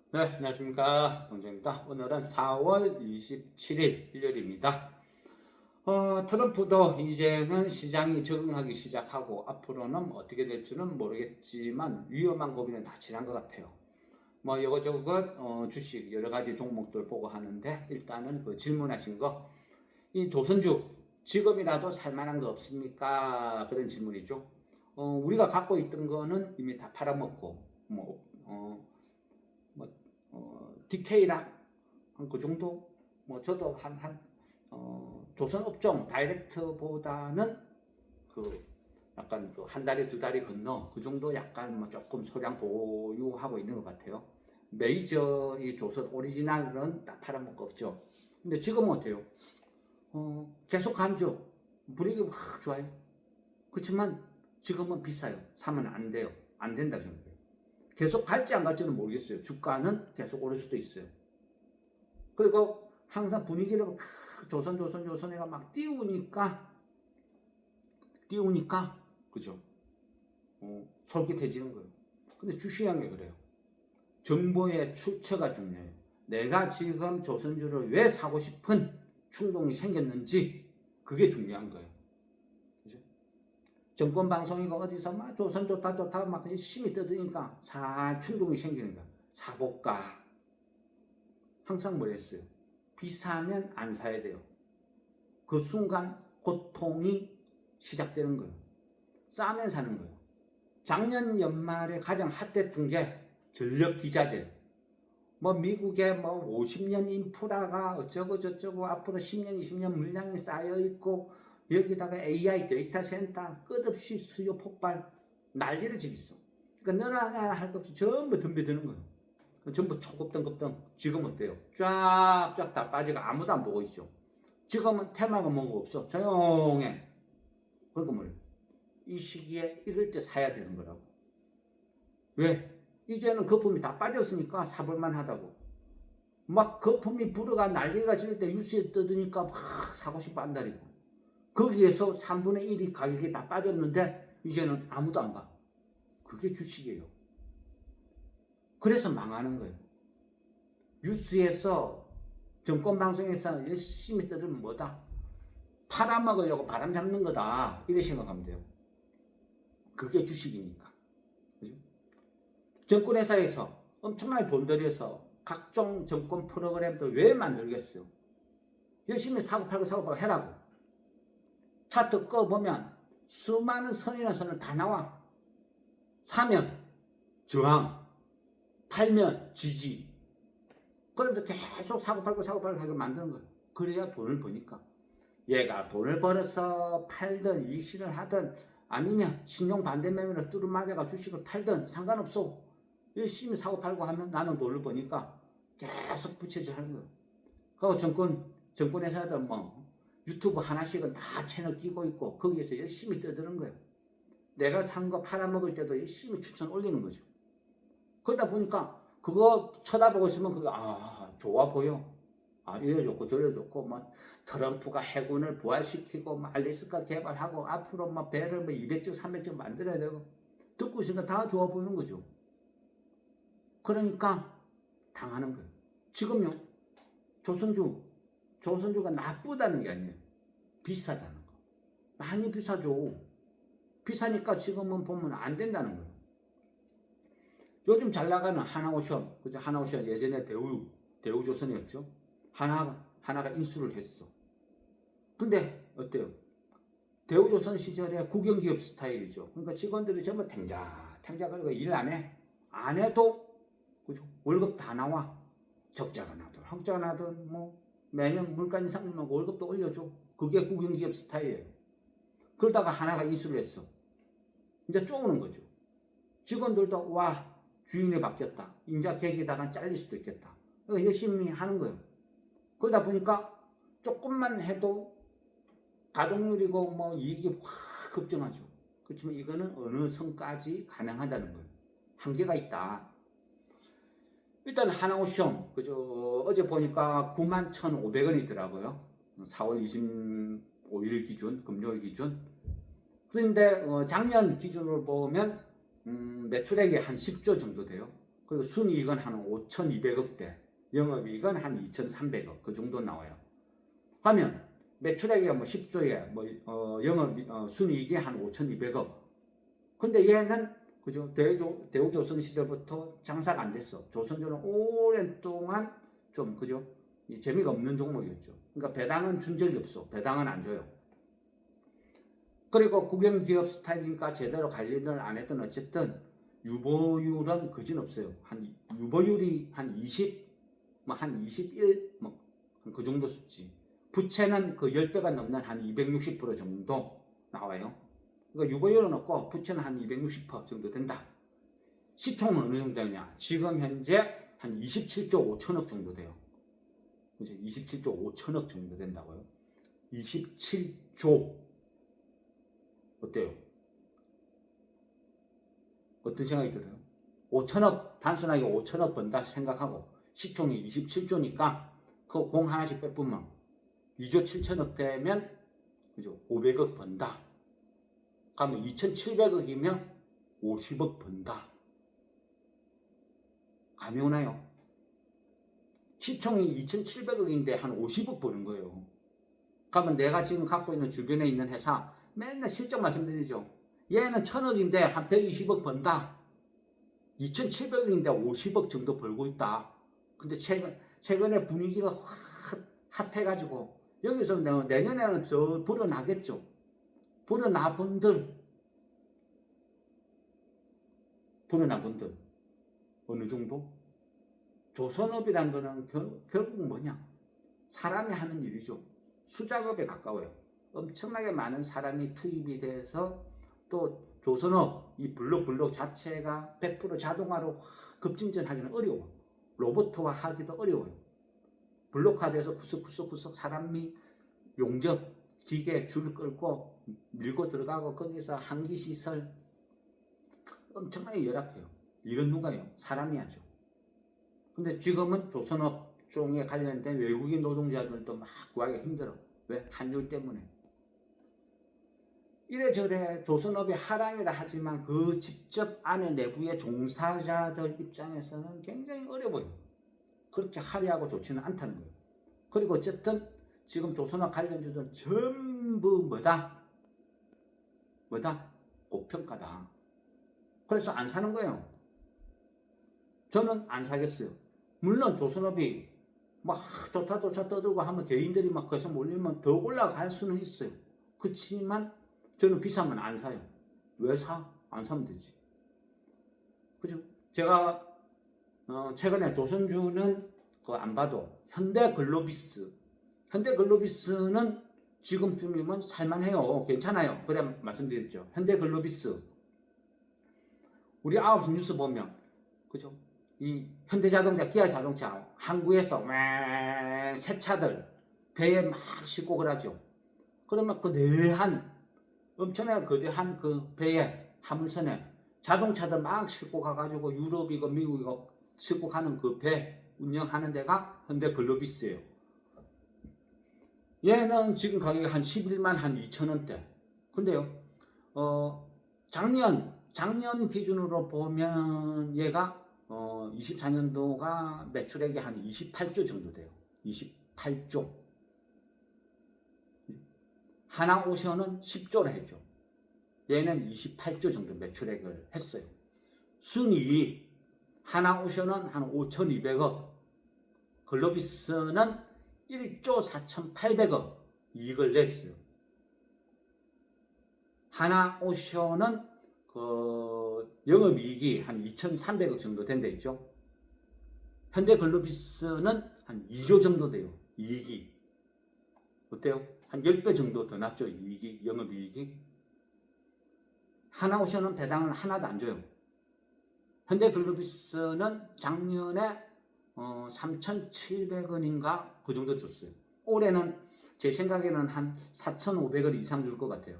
네, 안녕하십니까. 동정입니다. 오늘은 4월 27일 일요일입니다. 트럼프도 이제는 시장이 적응하기 시작하고 앞으로는 어떻게 될지는 모르겠지만 위험한 고비는 다 지난 것 같아요. 뭐 이것저것 주식 여러 가지 종목들 보고 하는데 일단은 그 질문하신 거, 이 조선주 지금이라도 살만한 거 없습니까? 그런 질문이죠. 우리가 갖고 있던 거는 이미 다 팔아먹고 뭐 디테일한 그 정도. 뭐 저도 조선 업종 다이렉트보다는 그 약간 그 한 다리 두 다리 건너 그 정도 약간 뭐 조금 소량 보유하고 있는 것 같아요. 메이저 이 조선 오리지널은 다 팔아먹고 없죠. 근데 지금은 어때요? 계속 간죠. 분위기 확 좋아요. 그렇지만 지금은 비싸요. 사면 안 돼요. 안 된다 저는. 계속 갈지 안 갈지는 모르겠어요. 주가는 계속 오를 수도 있어요. 그리고 항상 분위기를 조선해가 막 띄우니까 그죠? 솔깃해지는 거예요. 근데 주시장이 그래요. 정보의 출처가 중요해요. 내가 지금 조선주를 왜 사고 싶은 충동이 생겼는지 그게 중요한 거예요. 그죠? 정권 방송이가 어디서 막 조선 좋다 막 열심히 떠드니까 살 충동이 생기는 거야. 사볼까? 항상 뭐랬어요? 비싸면 안 사야 돼요. 그 순간 고통이 시작되는 거예요. 싸면 사는 거예요. 작년 연말에 가장 핫했던 게 전력 기자재. 뭐 미국의 뭐 50년 인프라가 어쩌고 저쩌고 앞으로 10년, 20년 물량이 쌓여 있고 여기다가 AI 데이터 센터 끝없이 수요 폭발 난리를 지겠어. 그러니까 너나 나나 할 것 없이 전부 덤벼드는 거예요. 전부 초급등 지금 어때요? 쫙쫙 다 빠지고 아무도 안 보고 있죠. 지금은 테마가 뭔가 없어. 조용해. 그러니까 뭐예요? 이 시기에 이럴 때 사야 되는 거라고. 왜? 이제는 거품이 다 빠졌으니까 사볼만 하다고. 막 거품이 불어가 난리가 질 때 뉴스에 떠드니까 막 사고 싶어 한다리고. 거기에서 3분의 1이 가격이 다 빠졌는데 이제는 아무도 안 봐. 그게 주식이에요. 그래서 망하는 거예요. 뉴스에서 정권방송에서 열심히 떠들면 뭐다? 팔아먹으려고 바람 잡는 거다. 이렇게 생각하면 돼요. 그게 주식이니까. 그죠? 정권회사에서 엄청나게 돈 들여서 각종 정권 프로그램도 왜 만들겠어요? 열심히 사고 팔고 해라고. 차트 꺼보면 수많은 선이나 선을 다 나와. 사면 저항, 팔면 지지. 그러면서 계속 사고 팔고 하게 만드는 거예요. 그래야 돈을 버니까. 얘가 돈을 벌어서 팔든 이익실을 하든 아니면 신용 반대 매매로 뚫어맞아가 주식을 팔든 상관없어. 열심히 사고 팔고 하면 나는 돈을 버니까 계속 부채질 하는 거예요. 그리고 정권회사들 뭐 유튜브 하나씩은 다 채널 끼고 있고 거기에서 열심히 떠드는 거예요. 내가 산 거 팔아먹을 때도 열심히 추천 올리는 거죠. 그러다 보니까 그거 쳐다보고 있으면 그게 좋아 보여. 이래 좋고 저래 좋고 뭐 트럼프가 해군을 부활시키고 뭐 알래스카 개발하고 앞으로 막 배를 뭐 200隻 300隻만들어야 되고 듣고 있으니까 다 좋아 보이는 거죠. 그러니까 당하는 거예요. 지금요 조선주가 나쁘다는 게 아니에요. 비싸다는 거. 많이 비싸죠. 비싸니까 지금은 보면 안 된다는 거예요. 요즘 잘 나가는 하나오션, 그죠? 하나오션 예전에 대우조선이었죠. 하나가 인수를 했어. 근데 어때요? 대우조선 시절에 국영기업 스타일이죠. 그러니까 직원들이 전부 탱자거리고 일 안 해. 안 해도 그죠? 월급 다 나와. 적자가 나든 흑자가 나든 뭐 매년 물가 인상 나고 월급도 올려줘. 그게 국영기업 스타일이에요. 그러다가 하나가 인수를 했어. 이제 쪼우는 거죠. 직원들도 와 주인이 바뀌었다. 인자 계기다가 잘릴 수도 있겠다. 열심히 하는 거예요. 그러다 보니까 조금만 해도 가동률이고 뭐 이익이 확 급증하죠. 그렇지만 이거는 어느 선까지 가능하다는 거예요. 한계가 있다. 일단 하나오션 그죠? 어제 보니까 91,500원이더라고요. 4월 25일 기준, 금요일 기준. 그런데 작년 기준으로 보면 매출액이 한 10조 정도 돼요. 그리고 순이익은 한 5,200억대, 영업이익은 한 2,300억 그 정도 나와요. 하면 매출액이 뭐 10조에 순이익이 한 5,200억. 근데 얘는 그죠? 대우조선 시절부터 장사가 안 됐어. 조선주는 오랜 동안 좀 그죠? 재미가 없는 종목이었죠. 그러니까 배당은 준 적이 없어. 배당은 안 줘요. 그리고 국영기업 스타일이니까 제대로 관리를 안 했던 어쨌든 유보율은 그진 없어요. 유보율이 한 20, 한 21, 그 정도 수치. 부채는 그 10배가 넘는 한 260% 정도 나와요. 그러니까 유보율은 없고 부채는 한 260% 정도 된다. 시총은 어느 정도 되냐? 지금 현재 한 27조 5천억 정도 돼요. 그죠? 27조 5천억 정도 된다고요. 27조. 어때요? 어떤 생각이 들어요? 5천억, 단순하게 5천억 번다 생각하고 시총이 27조니까 그 공 하나씩 빼뿐만 2조 7천억 되면 그죠? 500억 번다. 그러면 2,700억이면 50억 번다. 감이 오나요? 시총이 2,700억인데 한 50억 버는 거예요. 그러면 내가 지금 갖고 있는 주변에 있는 회사 맨날 실적 말씀드리죠. 얘는 1,000억인데 한 120억 번다. 2,700억인데 50억 정도 벌고 있다. 근데 최근에 분위기가 핫해가지고 여기서 내년에는 더 불어나겠죠. 불어나 분들 어느 정도? 조선업이란 거는 결국 뭐냐? 사람이 하는 일이죠. 수작업에 가까워요. 엄청나게 많은 사람이 투입이 돼서 또 조선업 이 블록 자체가 100% 자동화로 급진전하기는 어려워. 로봇화 하기도 어려워요. 블록화돼서 구석구석 사람이 용접 기계 줄을 끌고 밀고 들어가고 거기서 한기시설 엄청나게 열악해요. 이건 누가요? 사람이 하죠. 근데 지금은 조선업종에 관련된 외국인 노동자들도 막 구하기가 힘들어. 왜? 환율 때문에. 이래저래 조선업이 하락이라 하지만 그 직접 안에 내부의 종사자들 입장에서는 굉장히 어려워요. 그렇게 화려하고 좋지는 않다는 거예요. 그리고 어쨌든 지금 조선업 관련주들은 전부 뭐다? 고평가다. 그래서 안 사는 거예요. 저는 안 사겠어요. 물론 조선업이 막 좋다 떠들고 하면 개인들이 막 거기서 몰리면 더 올라갈 수는 있어요. 그렇지만 저는 비싸면 안 사요. 왜 사? 안 사면 되지. 그죠? 제가 최근에 조선주는 안 봐도 현대글로비스는 지금쯤이면 살만해요. 괜찮아요. 그래 말씀드렸죠. 현대글로비스 우리 9시 뉴스 보면 그죠? 이 현대자동차, 기아자동차 항구에서 새 차들 배에 막 싣고 그러죠. 그러면 그 엄청나게 거대한 그 배에 화물선에 자동차들 막 싣고 가가지고 유럽이고 미국이고 싣고 가는 그 배 운영하는 데가 현대글로비스예요. 얘는 지금 가격이 한 11만 한 2천원대. 근데요, 작년 기준으로 보면 얘가 24년도가 매출액이 한 28조 정도 돼요. 28조. 하나오션은 10조를 했죠. 얘는 28조 정도 매출액을 했어요. 순이익 하나오션은 한 5,200억, 글로비스는 1조 4,800억 이익을 냈어요. 하나오션은 영업이익이 한 2,300억 정도 된다 있죠. 현대글로비스는 한 2조 정도 돼요. 이익이. 어때요? 한 10배 정도 더 낮죠. 이익이, 영업이익이. 하나오션은 배당을 하나도 안 줘요. 현대글로비스는 작년에 3,700원인가 그 정도 줬어요. 올해는 제 생각에는 한 4,500원 이상 줄 것 같아요.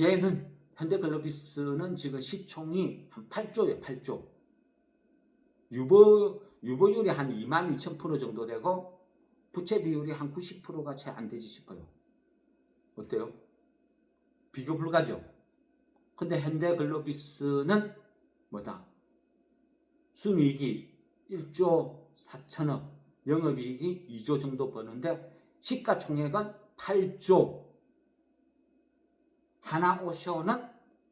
얘는 현대글로비스는 지금 시총이 한 8조예요. 8조. 유보율이 한 22,000% 정도 되고 부채 비율이 한 90%가 채 안 되지 싶어요. 어때요? 비교 불가죠? 근데 현대글로비스는 뭐다? 순이익이 1조 4천억, 영업이익이 2조 정도 버는데 시가총액은 8조. 하나오션은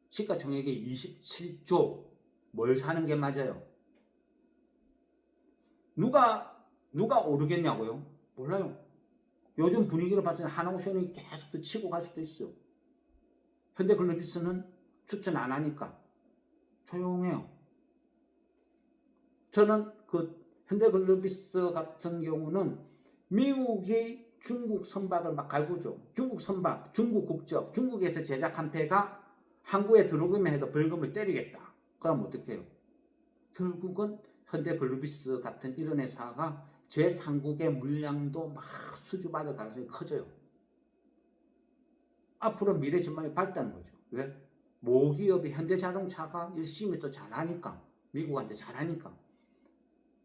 시가총액이 27조. 뭘 사는 게 맞아요? 누가 오르겠냐고요? 몰라요. 요즘 분위기를 봤을 때 하나오션이 계속 또 치고 갈 수도 있어요. 현대글로비스는 추천 안 하니까 조용해요. 저는 그 현대글로비스 같은 경우는 미국이 중국 선박을 막 갈구죠. 중국 선박, 중국 국적, 중국에서 제작한 배가 항구에 들어오기만 해도 벌금을 때리겠다. 그럼 어떻게 해요? 결국은 현대글로비스 같은 이런 회사가 제3국의 물량도 막 수주받을 가능성이 커져요. 앞으로 미래 전망이 밝다는 거죠. 왜? 모기업이 현대자동차가 열심히 또 잘하니까, 미국한테 잘하니까,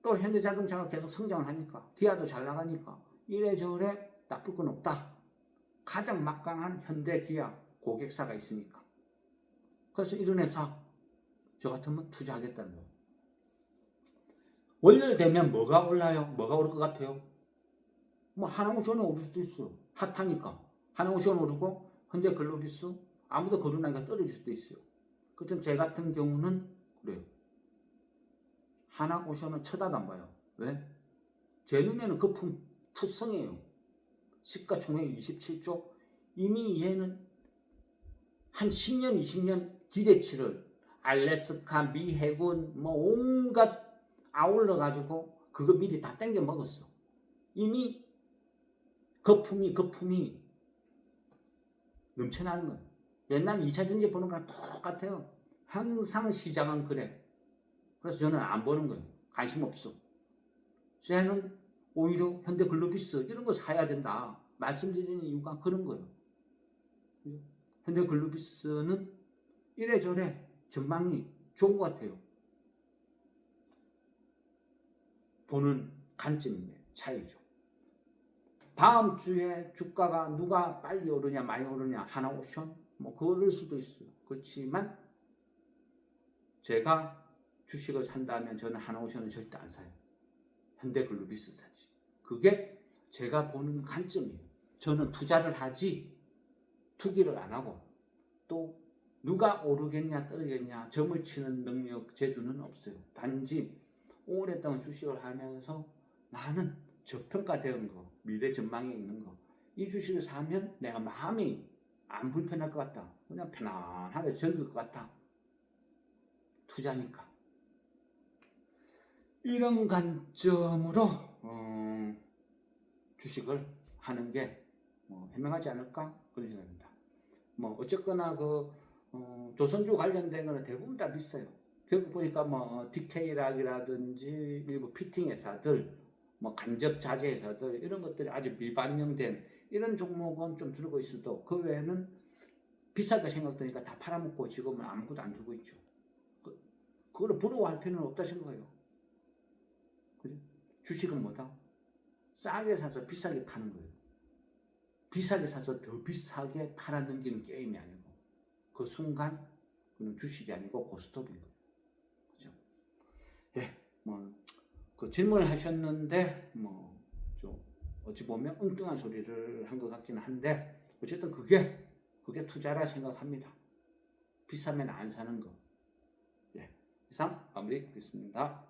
또 현대자동차가 계속 성장을 하니까, 기아도 잘 나가니까 이래저래 나쁠 건 없다. 가장 막강한 현대 기아 고객사가 있으니까. 그래서 이런 회사 저 같으면 투자하겠다는 거예요. 월요일되면 뭐가 올라요? 뭐가 오를 것 같아요? 뭐 하나오션은 오를 수도 있어요. 핫하니까. 하나오션 오르고 현대글로비스 아무도 거론하니까 떨어질 수도 있어요. 그렇다면 제 같은 경우는 그래요. 하나오션은 쳐다도 안 봐요. 왜? 제 눈에는 거품 투성이에요. 시가총액 27조. 이미 얘는 한 10년, 20년 기대치를 알래스카, 미 해군 뭐 온갖 아울러 가지고 그거 미리 다 땡겨 먹었어. 이미 거품이 넘쳐나는 거예요. 옛날 2차 전지 보는 거랑 똑같아요. 항상 시장은 그래. 그래서 저는 안 보는 거예요. 관심 없어. 쟤는 오히려 현대글로비스 이런 거 사야 된다. 말씀드리는 이유가 그런 거예요. 현대글로비스는 이래저래 전망이 좋은 것 같아요. 보는 관점의 차이죠. 다음 주에 주가가 누가 빨리 오르냐 많이 오르냐 하나오션 뭐 그럴 수도 있어요. 그렇지만 제가 주식을 산다면 저는 하나오션은 절대 안 사요. 현대글로비스 사지. 그게 제가 보는 관점이에요. 저는 투자를 하지 투기를 안 하고 또 누가 오르겠냐 떨어지겠냐 점을 치는 능력 재주는 없어요. 단지 오랫동안 주식을 하면서 나는 저평가되는 거, 미래 전망이 있는 거, 이 주식을 사면 내가 마음이 안 불편할 것 같다. 그냥 편안하게 즐길 것 같다. 투자니까. 이런 관점으로 주식을 하는 게 현명하지 않을까 그런 생각입니다. 뭐 어쨌거나 조선주 관련된 거는 대부분 다 비싸요. 결국 보니까 뭐 디케이락이라든지 일부 피팅 회사들, 뭐 간접 자재 회사들 이런 것들이 아주 미반영된 이런 종목은 좀 들고 있어도 그 외에는 비싸다 생각되니까 다 팔아먹고 지금은 아무것도 안 들고 있죠. 그걸 부러워할 필요는 없다 생각해요. 그래? 주식은 뭐다? 싸게 사서 비싸게 파는 거예요. 비싸게 사서 더 비싸게 팔아 넘기는 게임이 아니고 그 순간 그는 주식이 아니고 고스톱인 거예요. 그죠? 예, 그 질문을 하셨는데 좀 어찌 보면 엉뚱한 소리를 한 것 같기는 한데 어쨌든 그게 투자라 생각합니다. 비싸면 안 사는 거. 예, 이상 마무리하겠습니다.